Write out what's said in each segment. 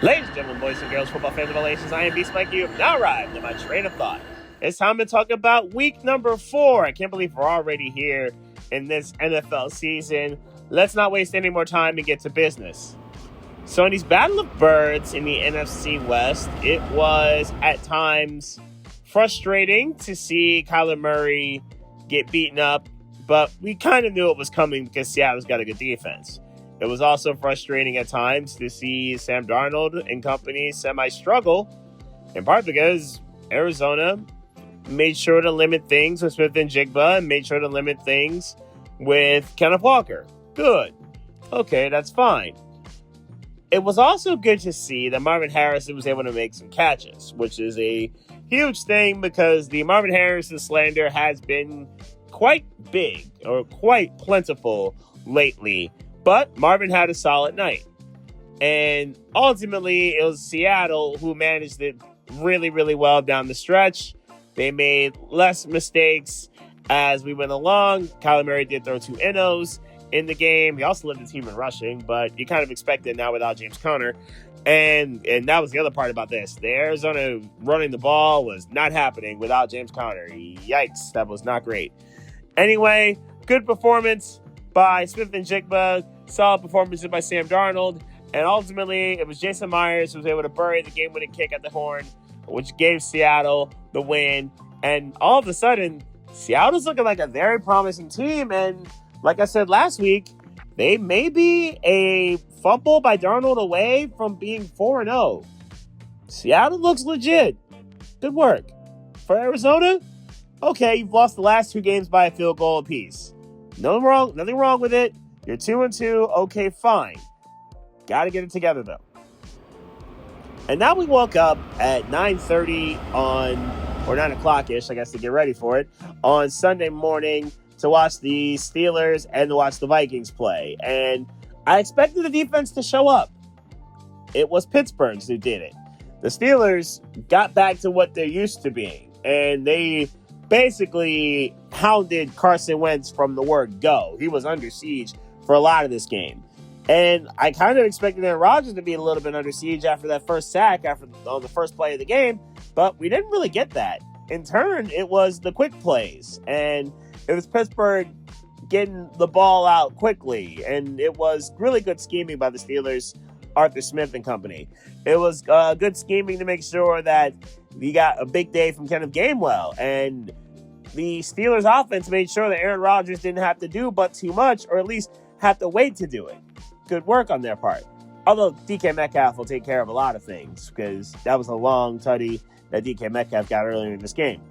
Ladies and gentlemen, boys and girls, football fans of all ages, I am Beast Mike. You have now arrived at my train of thought. It's time to talk about week number 4. I can't believe we're already here in this NFL season. Let's not waste any more time and get to business. So in these Battle of Birds in the NFC West, it was at times frustrating to see Kyler Murray get beaten up, but we kind of knew it was coming because Seattle's got a good defense. It was also frustrating at times to see Sam Darnold and company semi-struggle, in part because Arizona made sure to limit things with Smith and Jigba and made sure to limit things with Kenneth Walker. Good. Okay, that's fine. It was also good to see that Marvin Harrison was able to make some catches, which is a huge thing because the Marvin Harrison slander has been quite big or quite plentiful lately. But Marvin had a solid night. And ultimately, it was Seattle who managed it really, really well down the stretch. They made less mistakes as we went along. Kyler Murray did throw 2 NOs in the game. He also led the team in rushing, but you kind of expect it now without James Conner. And that was the other part about this. The Arizona running the ball was not happening without James Conner. Yikes, that was not great. Anyway, good performance by Smith and Jigba. Solid performances by Sam Darnold. And ultimately, it was Jason Myers who was able to bury the game-winning kick at the horn, which gave Seattle the win. And all of a sudden, Seattle's looking like a very promising team. And like I said last week, they may be a fumble by Darnold away from being 4-0. Seattle looks legit. Good work. For Arizona, okay, you've lost the last 2 games by a field goal apiece. Nothing wrong with it. You're 2-2. Okay, fine. Got to get it together, though. And now we woke up at 9:30 or 9 o'clock-ish, I guess, to get ready for it, on Sunday morning to watch the Steelers and to watch the Vikings play. And I expected the defense to show up. It was Pittsburgh's who did it. The Steelers got back to what they're used to being, and they basically hounded Carson Wentz from the word go. He was under siege for a lot of this game. And I kind of expected Aaron Rodgers to be a little bit under siege after that first sack on the first play of the game, but we didn't really get that. In turn, it was the quick plays, and it was Pittsburgh getting the ball out quickly, and it was really good scheming by the Steelers, Arthur Smith and company. It was good scheming to make sure that we got a big day from Kenneth Gainwell, and the Steelers offense made sure that Aaron Rodgers didn't have to do but too much, or at least have to wait to do it. Good work on their part. Although DK Metcalf will take care of a lot of things because that was a long tutty that DK Metcalf got earlier in this game.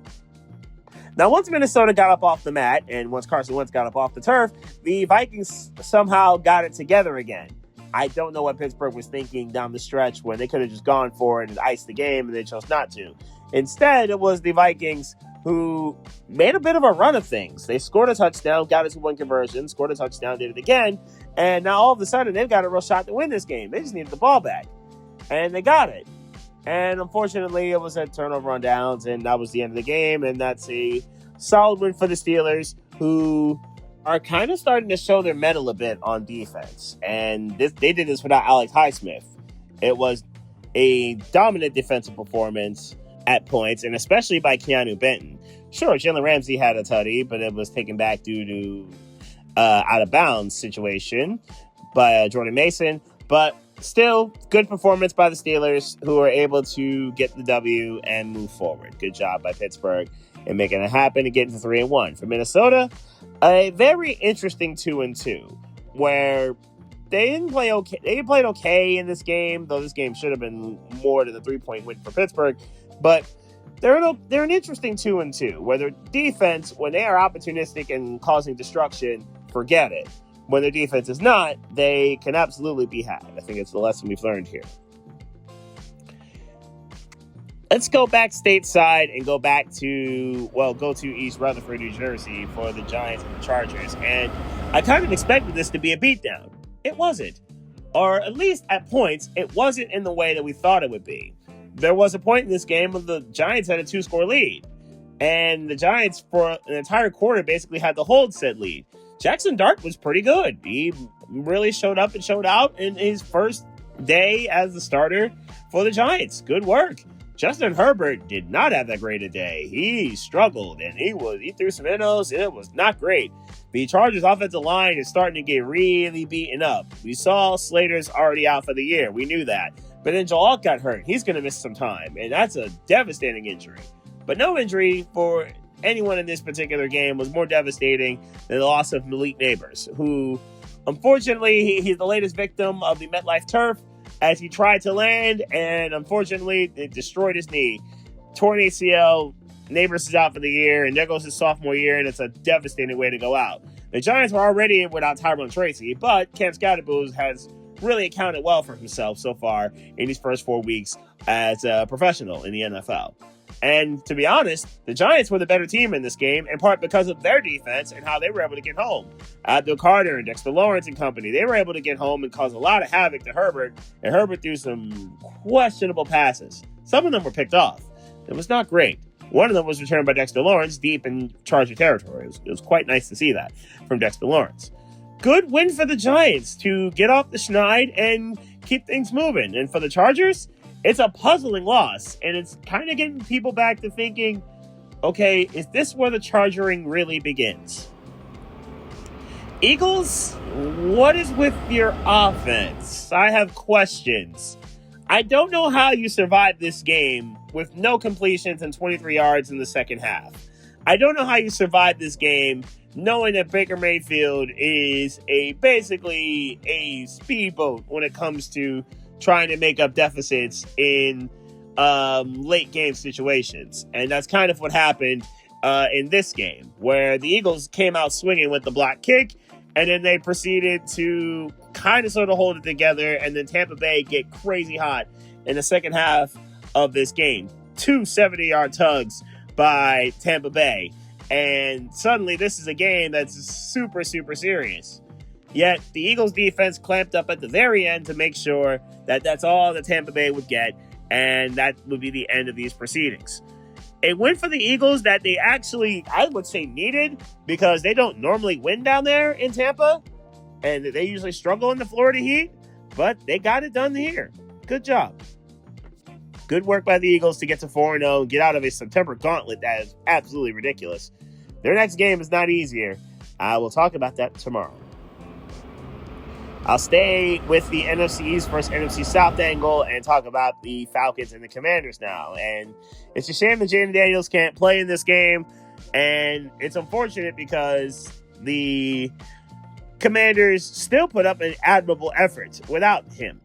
Now, once Minnesota got up off the mat and once Carson Wentz got up off the turf, the Vikings somehow got it together again. I don't know what Pittsburgh was thinking down the stretch when they could have just gone for it and iced the game, and they chose not to. Instead, it was the Vikings who made a bit of a run of things. They scored a touchdown, got a 2-point conversion, scored a touchdown, did it again, and now all of a sudden they've got a real shot to win this game. They just needed the ball back, and they got it. And unfortunately, it was a turnover on downs, and that was the end of the game, and that's a solid win for the Steelers, who are kind of starting to show their mettle a bit on defense. And they did this without Alex Highsmith. It was a dominant defensive performance at points, and especially by Keanu Benton. Sure, Jalen Ramsey had a tutty, but it was taken back due to out of bounds situation by Jordan Mason. But still, good performance by the Steelers, who were able to get the W and move forward. Good job by Pittsburgh in making it happen and getting to 3-1. For Minnesota, a very interesting 2-2, where they didn't play okay. They played okay in this game, though this game should have been more than a 3-point win for Pittsburgh. But they're an interesting 2-2, where their defense, when they are opportunistic and causing destruction, forget it. When their defense is not, they can absolutely be had. I think it's the lesson we've learned here. Let's go back stateside and go to East Rutherford, New Jersey for the Giants and the Chargers. And I kind of expected this to be a beatdown. It wasn't. Or at least at points, it wasn't in the way that we thought it would be. There was a point in this game where the Giants had a 2-score lead. And the Giants, for an entire quarter, basically had to hold said lead. Jackson Dart was pretty good. He really showed up and showed out in his first day as the starter for the Giants. Good work. Justin Herbert did not have that great a day. He struggled, and he threw some innos. It was not great. The Chargers' offensive line is starting to get really beaten up. We saw Slater's already out for the year. We knew that. But then Jalal got hurt. He's going to miss some time, and that's a devastating injury. But no injury for anyone in this particular game was more devastating than the loss of Malik Neighbors, who, unfortunately, he's the latest victim of the MetLife turf as he tried to land, and unfortunately, it destroyed his knee. Torn ACL, Neighbors is out for the year, and there goes his sophomore year, and it's a devastating way to go out. The Giants were already without Tyrone Tracy, but Cam Scatterboos has really accounted well for himself so far in these first 4 weeks as a professional in the NFL. And to be honest, the Giants were the better team in this game, in part because of their defense and how they were able to get home. Abdul Carter and Dexter Lawrence and company, they were able to get home and cause a lot of havoc to Herbert, and Herbert threw some questionable passes. Some of them were picked off. It was not great. One of them was returned by Dexter Lawrence deep in Charger territory. It was quite nice to see that from Dexter Lawrence. Good win for the Giants to get off the schneid and keep things moving. And for the Chargers, it's a puzzling loss, and it's kind of getting people back to thinking, okay, is this where the chargering really begins? Eagles, what is with your offense? I have questions. I don't know how you survived this game with no completions and 23 yards in the second half. I don't know how you survived this game knowing that Baker Mayfield is basically a speedboat when it comes to trying to make up deficits in late game situations. And that's kind of what happened in this game, where the Eagles came out swinging with the block kick, and then they proceeded to kind of sort of hold it together, and then Tampa Bay get crazy hot in the second half of this game. 2 70-yard tugs by Tampa Bay. And suddenly this is a game that's super, super serious. Yet the Eagles defense clamped up at the very end to make sure that that's all that Tampa Bay would get, and that would be the end of these proceedings. A win for the Eagles that they actually, I would say, needed, because they don't normally win down there in Tampa, and they usually struggle in the Florida Heat, but they got it done here. Good job. Good work by the Eagles to get to 4-0 and get out of a September gauntlet that is absolutely ridiculous. Their next game is not easier. I will talk about that tomorrow. I'll stay with the NFC East versus NFC South angle and talk about the Falcons and the Commanders now. And it's a shame that Jaden Daniels can't play in this game. And it's unfortunate because the Commanders still put up an admirable effort without him.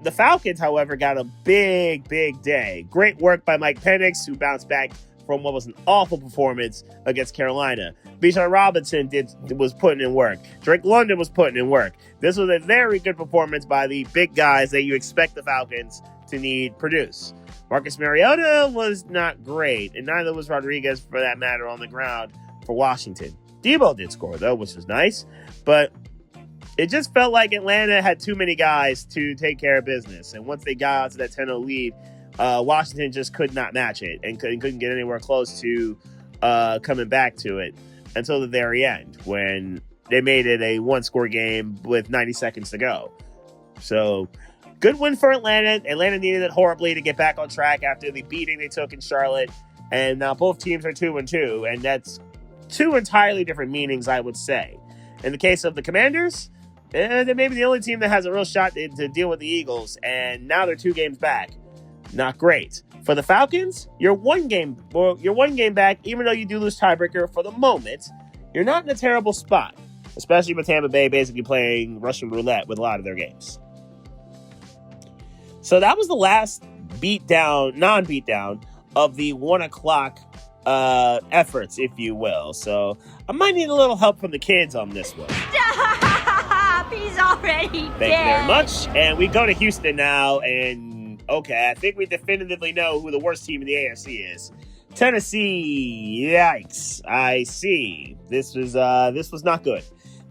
The Falcons, however, got a big, big day. Great work by Mike Penix, who bounced back from what was an awful performance against Carolina. Bijan Robinson was putting in work. Drake London was putting in work. This was a very good performance by the big guys that you expect the Falcons to need produce. Marcus Mariota was not great, and neither was Rodriguez, for that matter, on the ground for Washington. Debo did score, though, which was nice, but it just felt like Atlanta had too many guys to take care of business, and once they got out to that 10-0 lead, Washington just could not match it and couldn't get anywhere close to coming back to it until the very end, when they made it a one-score game with 90 seconds to go. So, good win for Atlanta. Atlanta needed it horribly to get back on track after the beating they took in Charlotte, and now both teams are 2-2, and that's two entirely different meanings, I would say. In the case of the Commanders, they may be the only team that has a real shot to deal with the Eagles, and now they're 2 games back. Not great. For the Falcons, you're one game back, even though you do lose tiebreaker for the moment. You're not in a terrible spot, especially with Tampa Bay basically playing Russian roulette with a lot of their games. So that was the last non-beatdown of the 1 o'clock efforts, if you will. So I might need a little help from the kids on this one. Stop! He's already dead. Thank you very much. And we go to Houston now, and okay, I think we definitively know who the worst team in the AFC is. Tennessee, yikes. I see. This was not good.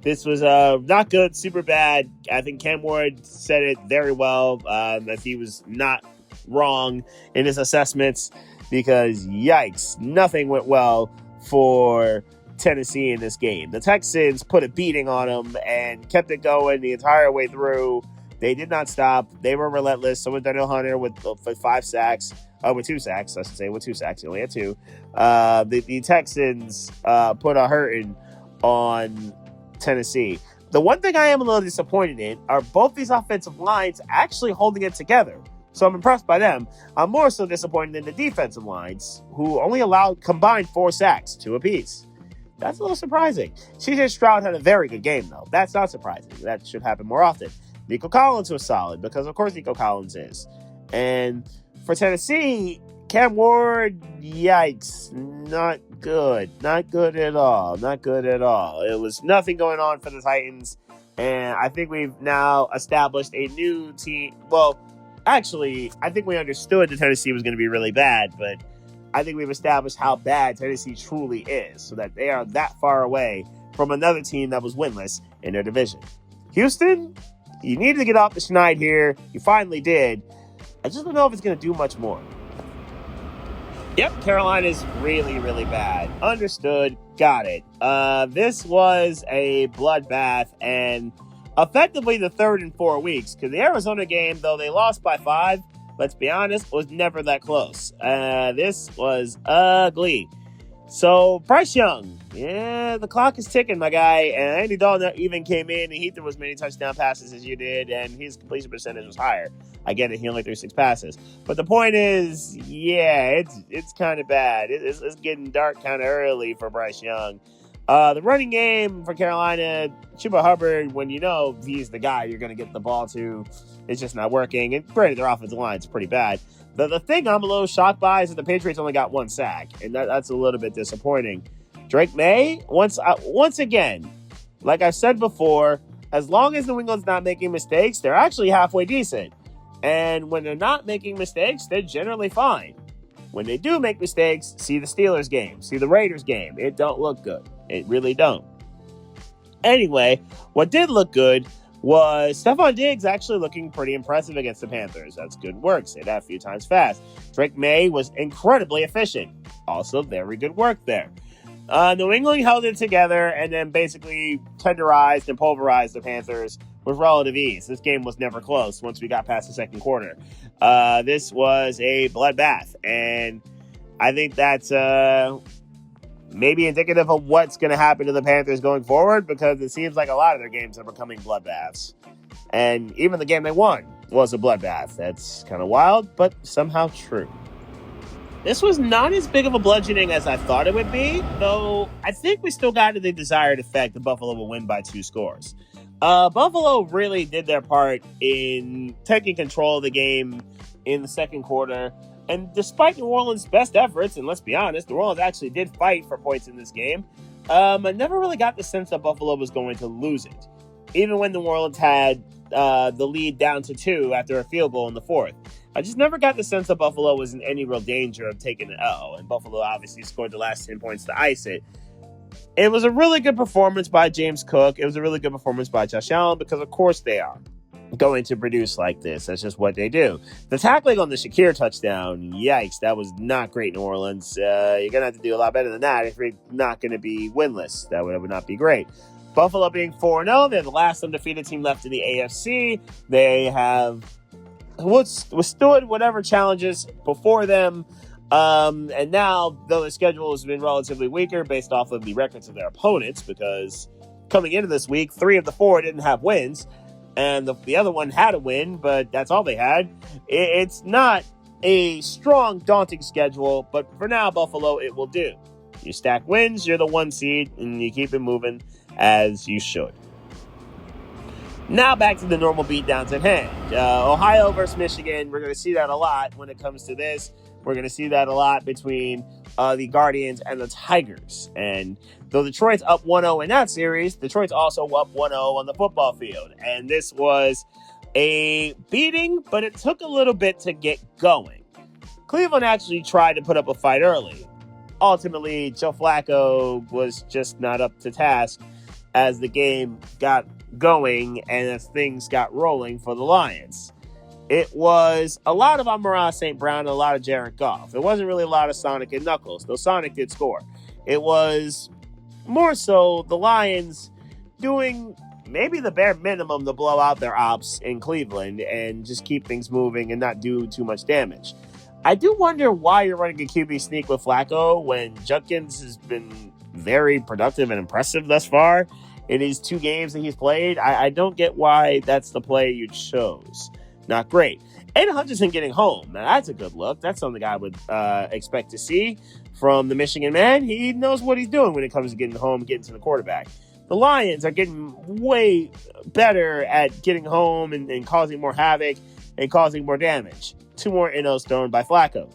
This was not good, super bad. I think Cam Ward said it very well, that he was not wrong in his assessments, because yikes, nothing went well for Tennessee in this game. The Texans put a beating on them and kept it going the entire way through. They did not stop. They were relentless. So was Daniel Hunter with 5 sacks. With 2 sacks, I should say. With 2 sacks. He only had 2. The Texans put a hurting on Tennessee. The one thing I am a little disappointed in are both these offensive lines actually holding it together. So I'm impressed by them. I'm more so disappointed in the defensive lines, who only allowed combined 4 sacks, 2 apiece. That's a little surprising. CJ Stroud had a very good game, though. That's not surprising. That should happen more often. Nico Collins was solid, because of course Nico Collins is. And for Tennessee, Cam Ward, yikes. Not good. Not good at all. Not good at all. It was nothing going on for the Titans. And I think we've now established a new team. Well, actually, I think we understood that Tennessee was going to be really bad, but I think we've established how bad Tennessee truly is, so that they are that far away from another team that was winless in their division. Houston, you needed to get off the schneid here. You finally did. I just don't know if it's going to do much more. Yep, Carolina's really, really bad. Understood. Got it. This was a bloodbath, and effectively the third in 4 weeks, because the Arizona game, though they lost by 5, let's be honest, was never that close. This was ugly. So, Bryce Young, yeah, the clock is ticking, my guy. And Andy Dalton even came in, and he threw as many touchdown passes as you did, and his completion percentage was higher. I get it, he only threw 6 passes. But the point is, yeah, it's kind of bad. It's getting dark kind of early for Bryce Young. The running game for Carolina, Chuba Hubbard, when you know he's the guy you're going to get the ball to, it's just not working. And granted, their offensive line is pretty bad. The thing I'm a little shocked by is that the Patriots only got 1 sack, and that's a little bit disappointing. Drake May, once again, like I've said before, as long as New England's not making mistakes, they're actually halfway decent. And when they're not making mistakes, they're generally fine. When they do make mistakes, see the Steelers game, see the Raiders game. It don't look good. It really don't. Anyway, what did look good was Stephon Diggs actually looking pretty impressive against the Panthers. That's good work. Say that a few times fast. Drake May was incredibly efficient. Also, very good work there. New England held it together and then basically tenderized and pulverized the Panthers with relative ease. This game was never close once we got past the second quarter. This was a bloodbath, and I think that's maybe indicative of what's going to happen to the Panthers going forward, because it seems like a lot of their games are becoming bloodbaths. And even the game they won was a bloodbath. That's kind of wild, but somehow true. This was not as big of a bludgeoning as I thought it would be, though I think we still got the desired effect that Buffalo will win by 2 scores. Buffalo really did their part in taking control of the game in the second quarter. And despite New Orleans' best efforts, and let's be honest, New Orleans actually did fight for points in this game, I never really got the sense that Buffalo was going to lose it. Even when New Orleans had the lead down to 2 after a field goal in the 4th. I just never got the sense that Buffalo was in any real danger of taking an L. And Buffalo obviously scored the last 10 points to ice it. It was a really good performance by James Cook. It was a really good performance by Josh Allen, because of course they are going to produce like this. That's just what they do. The tackling on the Shakir touchdown, yikes, that was not great, New Orleans. You're going to have to do a lot better than that if you're not going to be winless. That would not be great. Buffalo being 4-0, they're the last undefeated team left in the AFC. They have withstood whatever challenges before them. And now, though the schedule has been relatively weaker based off of the records of their opponents, because coming into this week, 3 of the 4 didn't have wins, and the other one had a win, but that's all they had. It's not a strong, daunting schedule, but for now, Buffalo, it will do. You stack wins, you're the 1 seed, and you keep it moving as you should. Now back to the normal beatdowns at hand. Ohio versus Michigan, we're going to see that a lot when it comes to this. We're going to see that a lot between the Guardians and the Tigers. And though Detroit's up 1-0 in that series, Detroit's also up 1-0 on the football field. And this was a beating, but it took a little bit to get going. Cleveland actually tried to put up a fight early. Ultimately, Joe Flacco was just not up to task as the game got going and as things got rolling for the Lions. It was a lot of Amon-Ra St. Brown and a lot of Jared Goff. There wasn't really a lot of Sonic and Knuckles, though Sonic did score. It was more so the Lions doing maybe the bare minimum to blow out their ops in Cleveland and just keep things moving and not do too much damage. I do wonder why you're running a QB sneak with Flacco when Judkins has been very productive and impressive thus far in his 2 games that he's played. I don't get why that's the play you chose. Not great. Aiden Hutchinson getting home. Now, that's a good look. That's something I would expect to see from the Michigan man. He knows what he's doing when it comes to getting home, getting to the quarterback. The Lions are getting way better at getting home and causing more havoc and causing more damage. 2 more NOs thrown by Flacco.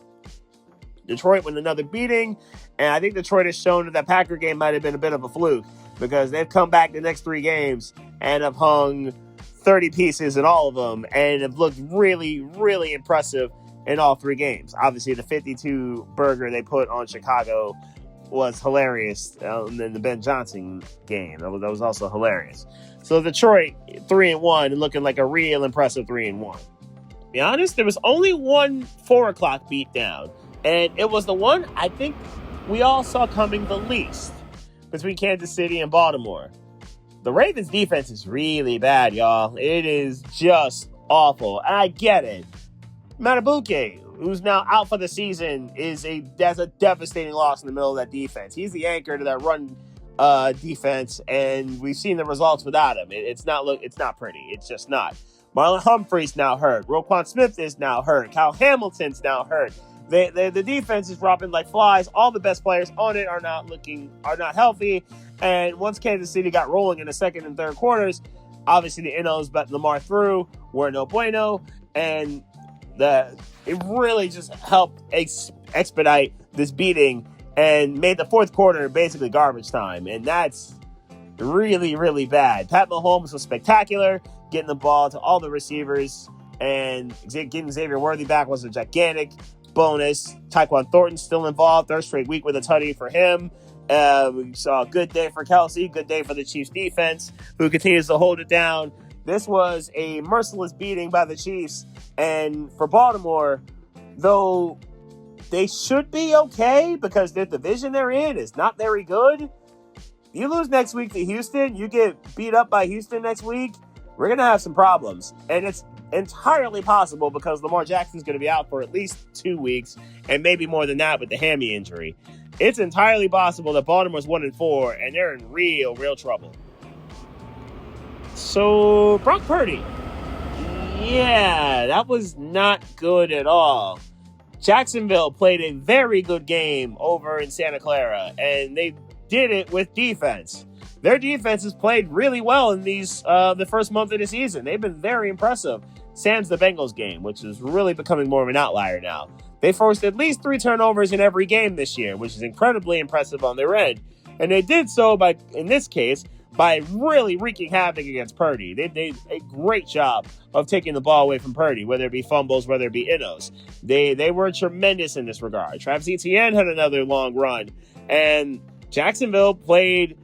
Detroit with another beating, and I think Detroit has shown that Packer game might have been a bit of a fluke because they've come back the next 3 games and have hung 30 pieces in all of them and have looked really, really impressive in all 3 games. Obviously, the 52 burger they put on Chicago was hilarious in the Ben Johnson game. That was also hilarious. So Detroit 3-1 and looking like a real impressive 3-1. To be honest, there was only one 4 o'clock beatdown, and it was the one I think we all saw coming the least between Kansas City and Baltimore. The Ravens defense is really bad, y'all. It is just awful. And I get it. Matabuke, who's now out for the season, that's a devastating loss in the middle of that defense. He's the anchor to that run defense, and we've seen the results without him. It's not pretty. It's just not. Marlon Humphrey's now hurt. Roquan Smith is now hurt. Kyle Hamilton's now hurt. The defense is dropping like flies. All the best players on it are not healthy. And once Kansas City got rolling in the second and third quarters, obviously the NOs bet Lamar through were no bueno, and it really just helped expedite this beating and made the fourth quarter basically garbage time, and that's really, really bad. Pat Mahomes was spectacular, getting the ball to all the receivers, and getting Xavier Worthy back was a gigantic bonus. Tyquan Thornton's still involved, 3rd straight week with a tutty for him. We saw a good day for Kelsey, good day for the Chiefs defense, who continues to hold it down. This was a merciless beating by the Chiefs, and for Baltimore, though they should be okay because the division they're in is not very good. You lose next week to Houston, you get beat up by Houston next week, we're going to have some problems. And it's entirely possible because Lamar Jackson's going to be out for at least 2 weeks and maybe more than that with the hammy injury. It's entirely possible that Baltimore's 1-4 and they're in real, real trouble. So, Brock Purdy. Yeah, that was not good at all. Jacksonville played a very good game over in Santa Clara, and they did it with defense. Their defense has played really well in the first month of the season. They've been very impressive. Sans the Bengals game, which is really becoming more of an outlier now. They forced at least 3 turnovers in every game this year, which is incredibly impressive on their end. And they did so in this case, by really wreaking havoc against Purdy. They did a great job of taking the ball away from Purdy, whether it be fumbles, whether it be NOs. They were tremendous in this regard. Travis Etienne had another long run, and Jacksonville played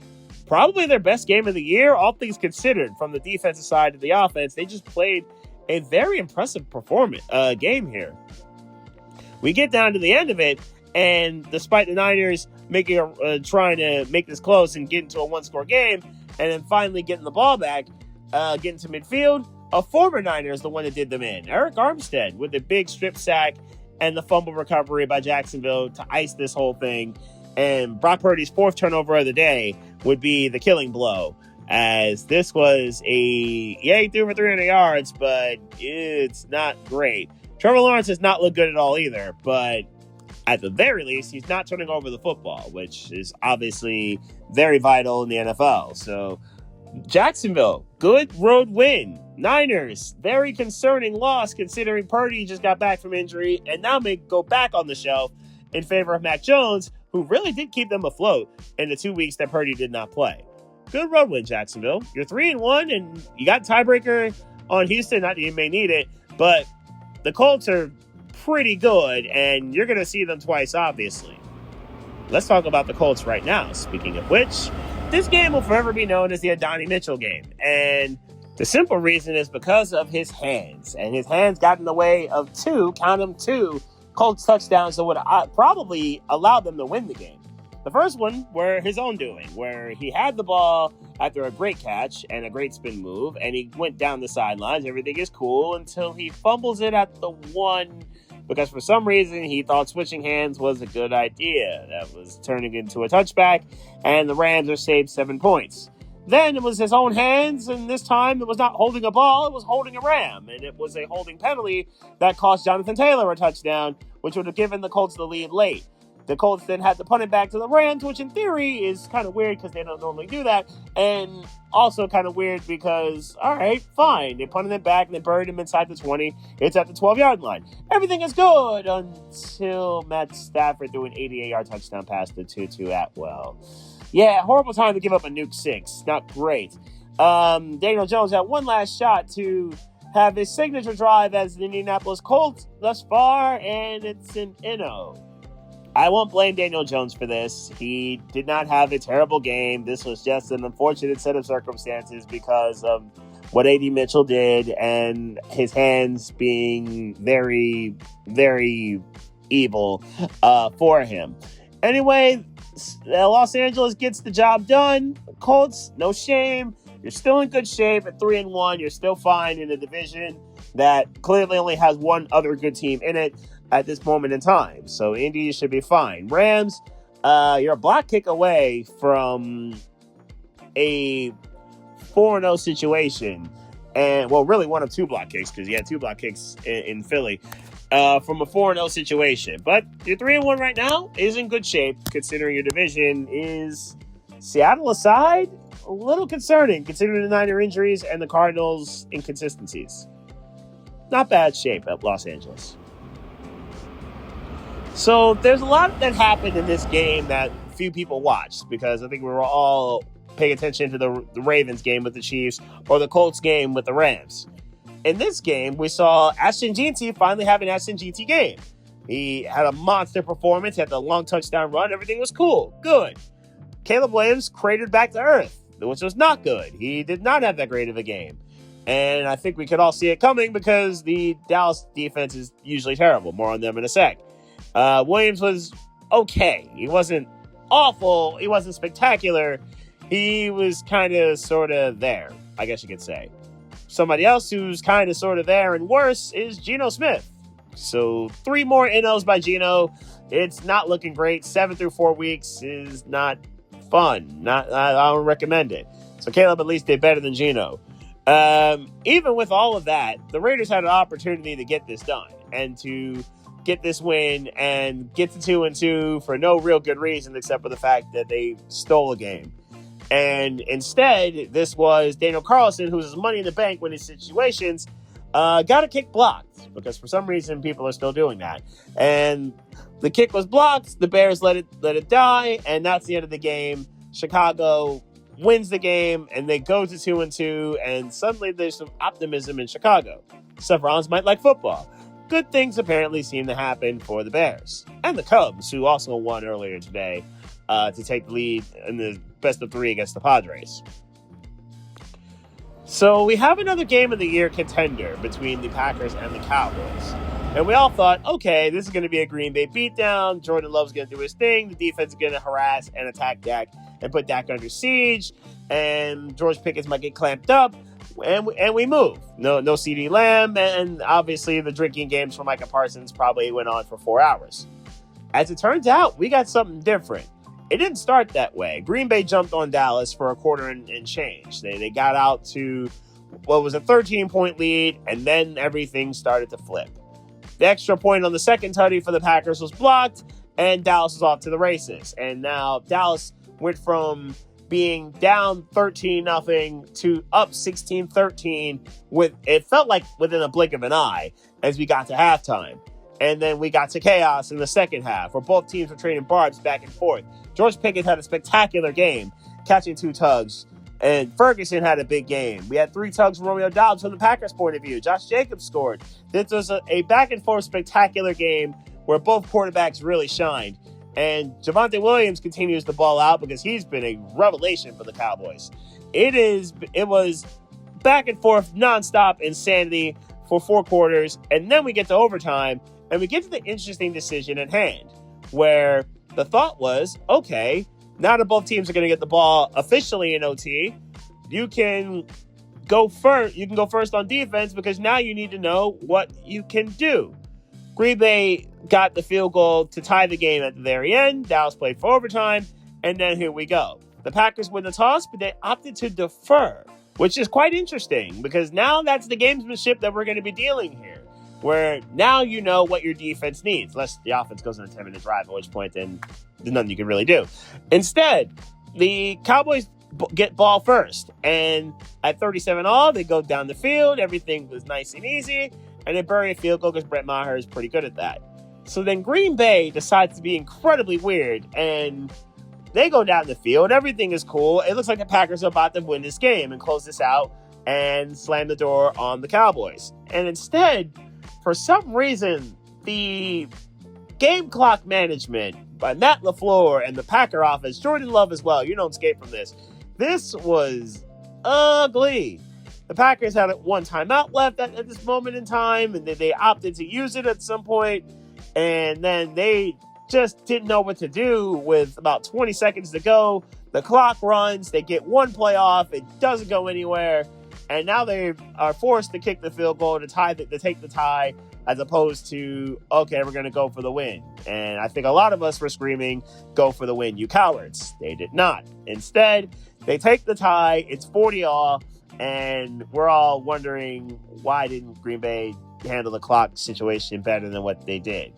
probably their best game of the year, all things considered, from the defensive side to the offense. They just played a very impressive game here. We get down to the end of it, and despite the Niners trying to make this close and get into a 1-score game, and then finally getting the ball back, getting to midfield, a former Niner is the one that did them in. Eric Armstead with the big strip sack and the fumble recovery by Jacksonville to ice this whole thing. And Brock Purdy's 4th turnover of the day would be the killing blow, as this was he threw for 300 yards, but it's not great. Trevor Lawrence has not looked good at all either, but at the very least, he's not turning over the football, which is obviously very vital in the NFL. So, Jacksonville, good road win. Niners, very concerning loss considering Purdy just got back from injury and now may go back on the shelf in favor of Mac Jones, who really did keep them afloat in the 2 weeks that Purdy did not play. Good road win, Jacksonville. You're 3-1, and you got tiebreaker on Houston. Not that you may need it, but the Colts are pretty good, and you're going to see them twice, obviously. Let's talk about the Colts right now. Speaking of which, this game will forever be known as the Adonai Mitchell game, and the simple reason is because of his hands, and his hands got in the way of 2 Colts touchdowns that would probably allow them to win the game. The first one were his own doing, where he had the ball after a great catch and a great spin move, and he went down the sidelines. Everything is cool until he fumbles it at the 1, because for some reason he thought switching hands was a good idea. That was turning into a touchback, and the Rams are saved 7 points. Then it was his own hands, and this time it was not holding a ball, it was holding a Ram, and it was a holding penalty that cost Jonathan Taylor a touchdown, which would have given the Colts the lead late. The Colts then had to punt it back to the Rams, which in theory is kind of weird because they don't normally do that, and also kind of weird because, all right, fine. They punted it back and they buried him inside the 20. It's at the 12-yard line. Everything is good until Matt Stafford threw an 88-yard touchdown pass to Tutu Atwell. Yeah, horrible time to give up a nuke 6. Not great. Daniel Jones had one last shot to have his signature drive as the Indianapolis Colts thus far, and it's an NO. I won't blame Daniel Jones for this. He did not have a terrible game. This was just an unfortunate set of circumstances because of what A.D. Mitchell did and his hands being very, very evil for him. Anyway, Los Angeles gets the job done. Colts, no shame. You're still in good shape at 3-1. You're still fine in a division that clearly only has one other good team in it at this moment in time. So Indy should be fine. Rams, you're a block kick away from a 4-0 situation. And, well, really one of 2 block kicks because you had 2 block kicks in Philly from a 4-0 situation. But your 3-1 right now is in good shape considering your division is, Seattle aside, a little concerning considering the Niner injuries and the Cardinals' inconsistencies. Not bad shape at Los Angeles. So there's a lot that happened in this game that few people watched because I think we were all paying attention to the Ravens game with the Chiefs or the Colts game with the Rams. In this game, we saw Ashton Jeanty finally have an Ashton Jeanty game. He had a monster performance, had the long touchdown run. Everything was cool. Good. Caleb Williams cratered back to earth, which was not good. He did not have that great of a game. And I think we could all see it coming because the Dallas defense is usually terrible. More on them in a sec. Williams was okay. He wasn't awful. He wasn't spectacular. He was kind of sort of there, I guess you could say. Somebody else who's kind of sort of there and worse is Geno Smith. So 3 more NOs by Geno. It's not looking great. 7 through 4 weeks is not fun. I don't recommend it. So Caleb at least did better than Geno. Even with all of that, the Raiders had an opportunity to get this done and to get this win and get to 2-2 for no real good reason except for the fact that they stole a game. And instead, this was Daniel Carlson, who's money in the bank when in situations, got a kick blocked because for some reason people are still doing that. And the kick was blocked. The Bears let it die, and that's the end of the game. Chicago wins the game, and they go to 2-2, and suddenly there's some optimism in Chicago. Stephons might like football. Good things apparently seem to happen for the Bears. And the Cubs, who also won earlier today to take the lead in the best of 3 against the Padres. So we have another game of the year contender between the Packers and the Cowboys. And we all thought, okay, this is going to be a Green Bay beatdown. Jordan Love's going to do his thing. The defense is going to harass and attack Dak and put Dak under siege. And George Pickens might get clamped up. And we move. No CeeDee Lamb, and obviously the drinking games for Micah Parsons probably went on for 4 hours. As it turns out, we got something different. It didn't start that way. Green Bay jumped on Dallas for a quarter and change. They got out to what was a 13-point lead, and then everything started to flip. The extra point on the second tutty for the Packers was blocked, and Dallas was off to the races. And now Dallas went from being down 13-0 to up 16-13 it felt like within a blink of an eye as we got to halftime. And then we got to chaos in the second half where both teams were trading barbs back and forth. George Pickens had a spectacular game, catching 2 tugs. And Ferguson had a big game. We had 3 tugs from Romeo Doubs from the Packers' point of view. Josh Jacobs scored. This was a back-and-forth spectacular game where both quarterbacks really shined. And Javonte Williams continues to ball out because he's been a revelation for the Cowboys. It was back and forth, nonstop insanity for 4 quarters. And then we get to overtime, and we get to the interesting decision at hand, where the thought was, okay, now that both teams are going to get the ball officially in OT, you can go first. You can go first on defense because now you need to know what you can do. Green Bay got the field goal to tie the game at the very end. Dallas played for overtime, and then here we go. The Packers win the toss, but they opted to defer, which is quite interesting because now that's the gamesmanship that we're going to be dealing here, where now you know what your defense needs, unless the offense goes on a 10-minute drive, at which point then there's nothing you can really do. Instead, the Cowboys get ball first, and at 37-all, they go down the field. Everything was nice and easy, and they bury a field goal because Brett Maher is pretty good at that. So then Green Bay decides to be incredibly weird, and they go down the field. Everything is cool. It looks like the Packers are about to win this game and close this out and slam the door on the Cowboys. And instead, for some reason, the game clock management by Matt LaFleur and the Packer offense, Jordan Love as well, you don't escape from this. This was ugly. The Packers had one timeout left at this moment in time, and they opted to use it at some point, and then they just didn't know what to do with about 20 seconds to go. The clock runs, they get one play off, it doesn't go anywhere, and now they are forced to kick the field goal to take the tie, as opposed to, okay, we're going to go for the win. And I think a lot of us were screaming, go for the win, you cowards. They did not. Instead, they take the tie, it's 40-all, and we're all wondering, why didn't Green Bay handle the clock situation better than what they did?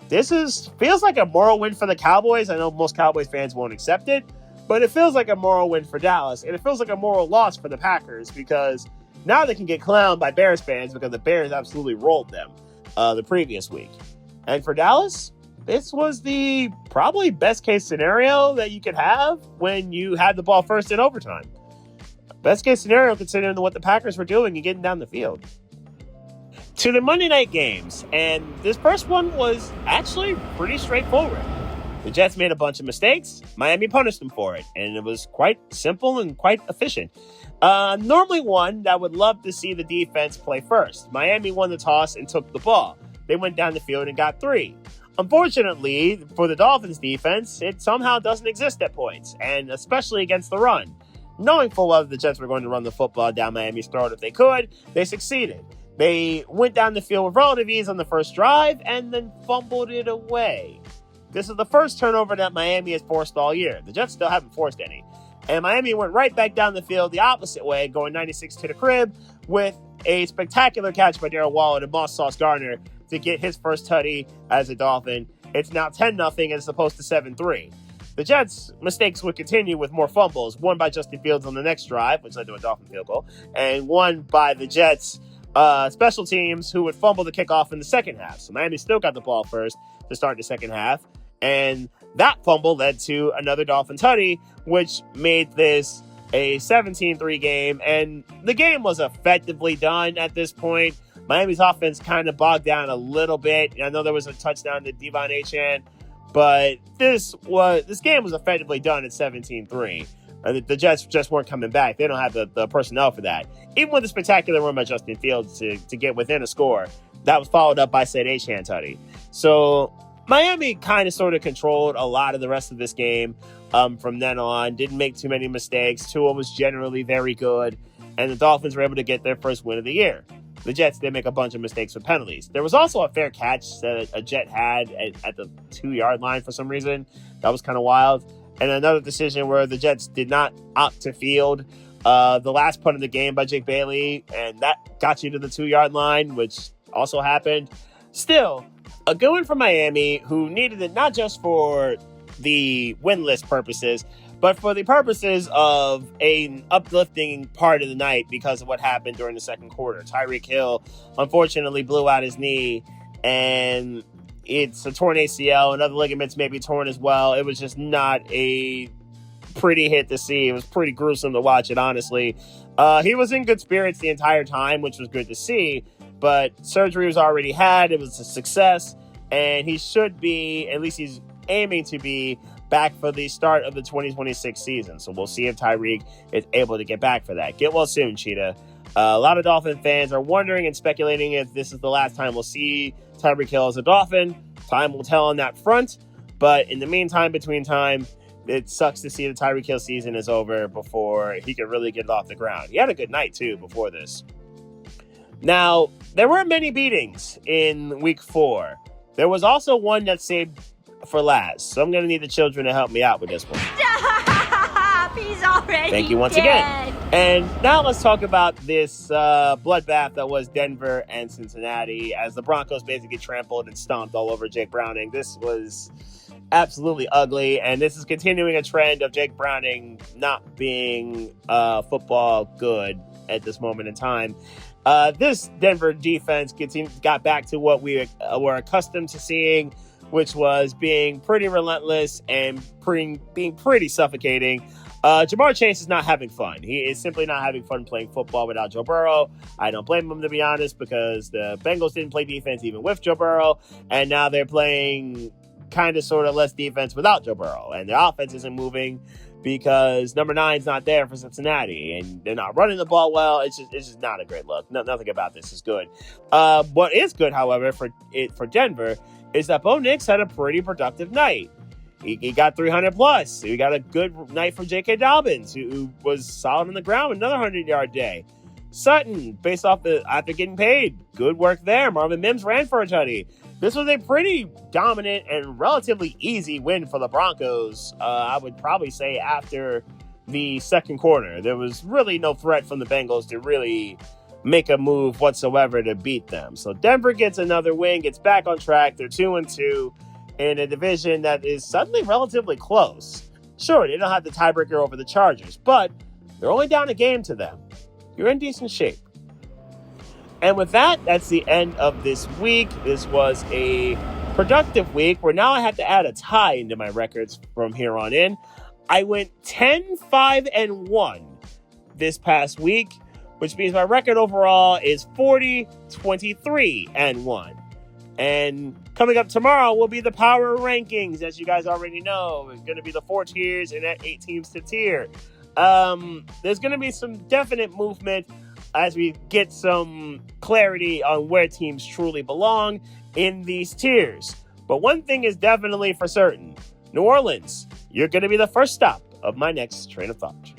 This feels like a moral win for the Cowboys. I know most Cowboys fans won't accept it, but it feels like a moral win for Dallas, and it feels like a moral loss for the Packers because now they can get clowned by Bears fans because the Bears absolutely rolled them the previous week. And for Dallas, this was the probably best case scenario that you could have when you had the ball first in overtime. Best case scenario considering what the Packers were doing and getting down the field. To the Monday night games, and this first one was actually pretty straightforward. The Jets made a bunch of mistakes. Miami punished them for it, and it was quite simple and quite efficient. Normally one that would love to see the defense play first. Miami won the toss and took the ball. They went down the field and got 3. Unfortunately, for the Dolphins defense, it somehow doesn't exist at points, and especially against the run. Knowing full well the Jets were going to run the football down Miami's throat if they could, they succeeded. They went down the field with relative ease on the first drive and then fumbled it away. This is the first turnover that Miami has forced all year. The Jets still haven't forced any. And Miami went right back down the field the opposite way, going 96 to the crib with a spectacular catch by Darrell Waller and Moss Sauce Gardner to get his first tutty as a Dolphin. It's now 10-0 as opposed to 7-3. The Jets' mistakes would continue with more fumbles, one by Justin Fields on the next drive, which led to a Dolphin field goal, and one by the Jets' special teams who would fumble the kickoff in the second half. So Miami still got the ball first to start the second half, and that fumble led to another Dolphin tutty, which made this a 17-3 game, and the game was effectively done at this point. Miami's offense kind of bogged down a little bit. I know there was a touchdown to Devon Achane, but this game was effectively done at 17-3. The Jets just weren't coming back. They don't have the personnel for that. Even with the spectacular run by Justin Fields to get within a score, that was followed up by said Achane tutty. So Miami kind of sort of controlled a lot of the rest of this game from then on. Didn't make too many mistakes. Tua was generally very good, and the Dolphins were able to get their first win of the year. The Jets did make a bunch of mistakes with penalties. There was also a fair catch that a Jet had at the 2-yard line for some reason. That was kind of wild. And another decision where the Jets did not opt to field the last punt of the game by Jake Bailey, and that got you to the 2-yard line, which also happened. Still, a good one for Miami, who needed it not just for the winless purposes, but for the purposes of an uplifting part of the night because of what happened during the second quarter. Tyreek Hill unfortunately blew out his knee, and it's a torn ACL, and other ligaments may be torn as well. It was just not a pretty hit to see. It was pretty gruesome to watch it, honestly. He was in good spirits the entire time, which was good to see, but surgery was already had. It was a success, and he should be, at least he's aiming to be, back for the start of the 2026 season. So we'll see if Tyreek is able to get back for that. Get well soon, Cheetah. A lot of Dolphin fans are wondering and speculating if this is the last time we'll see Tyreek Hill as a Dolphin. Time will tell on that front. But in the meantime, between time, it sucks to see the Tyreek Hill season is over before he could really get it off the ground. He had a good night, too, before this. Now, there were many beatings in week 4. There was also one that saved for last. So I'm going to need the children to help me out with this one. Stop! He's already Thank you once dead. again. And now let's talk about this bloodbath that was Denver and Cincinnati as the Broncos basically trampled and stomped all over Jake Browning. This was absolutely ugly, and this is continuing a trend of Jake Browning not being football good at this moment in time. This Denver defense got back to what we were accustomed to seeing, which was being pretty relentless and being pretty suffocating. Jamar Chase is not having fun. He is simply not having fun playing football without Joe Burrow. I don't blame him, to be honest, because the Bengals didn't play defense even with Joe Burrow, and now they're playing kind of sort of less defense without Joe Burrow, and their offense isn't moving because number 9's not there for Cincinnati, and they're not running the ball well. It's just not a great look. Nothing about this is good. What is good, however, for Denver is that Bo Nix had a pretty productive night. He got 300 plus. He got a good night from J.K. Dobbins, who was solid on the ground, another 100-yard day. Sutton, based off after getting paid, good work there. Marvin Mims ran for a tutty. This was a pretty dominant and relatively easy win for the Broncos. I would probably say after the second quarter, there was really no threat from the Bengals to really make a move whatsoever to beat them. So Denver gets another win, gets back on track. They're 2-2 in a division that is suddenly relatively close. Sure, they don't have the tiebreaker over the Chargers, but they're only down a game to them. You're in decent shape. And with that, that's the end of this week. This was a productive week where now I have to add a tie into my records from here on in. I went 10-5-1 this past week, which means my record overall is 40-23-1. And coming up tomorrow will be the power rankings, as you guys already know. It's going to be the 4 tiers and 8 teams to tier. There's going to be some definite movement as we get some clarity on where teams truly belong in these tiers. But one thing is definitely for certain. New Orleans, you're going to be the first stop of my next train of thought.